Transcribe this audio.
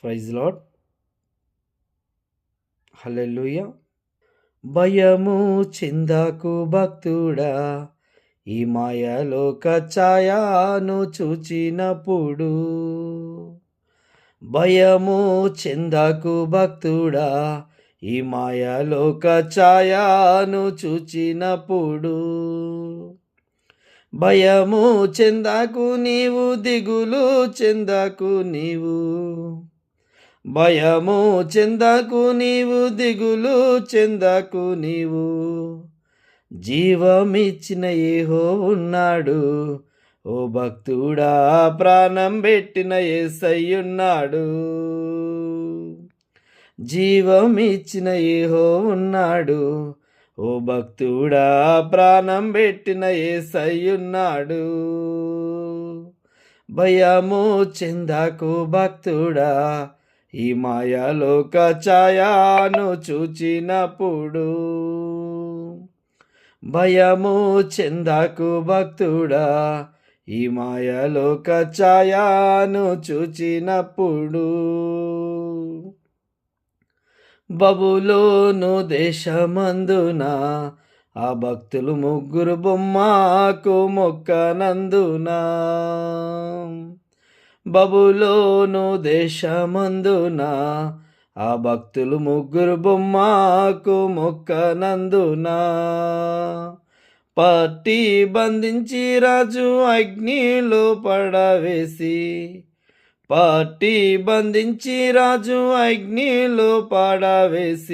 Praise lord. హల్లెలూయా. భయము చెందకు భక్తుడా, ఈ మాయలోక ఛాయను చూచినప్పుడు. భయము చెందకు భక్తుడా, ఈ మాయలోక ఛాయను చూచినప్పుడు. భయము చెందకు నీవు, దిగులు చెందకు నీవు. భయము చెందకు నీవు, దిగులు చెందకు నీవు. జీవమిచ్చిన యెహోవా ఉన్నాడు, ఓ భక్తుడా ప్రాణం పెట్టిన యేసయ్యున్నాడు. జీవమిచ్చిన యెహోవా ఉన్నాడు, ఓ భక్తుడా ప్రాణం పెట్టిన యేసయ్యున్నాడు. భయము చెందకు భక్తుడా, ఈ మాయలోక ఛాయను చూచినప్పుడు. భయము చెందకు భక్తుడా, ఈ మాయలోక ఛాయను చూచినప్పుడు. బబులోను దేశమందున ఆ భక్తులు ముగ్గురు బొమ్మకు మొక్కనందున. బబులోను దేశమందున ఆ భక్తులు ముగ్గురు బొమ్మకు మొక్కనందున. పట్టి బంధించి రాజు అగ్నిలో పడవేసి. పట్టి బంధించి రాజు అగ్నిలో పడవేసి.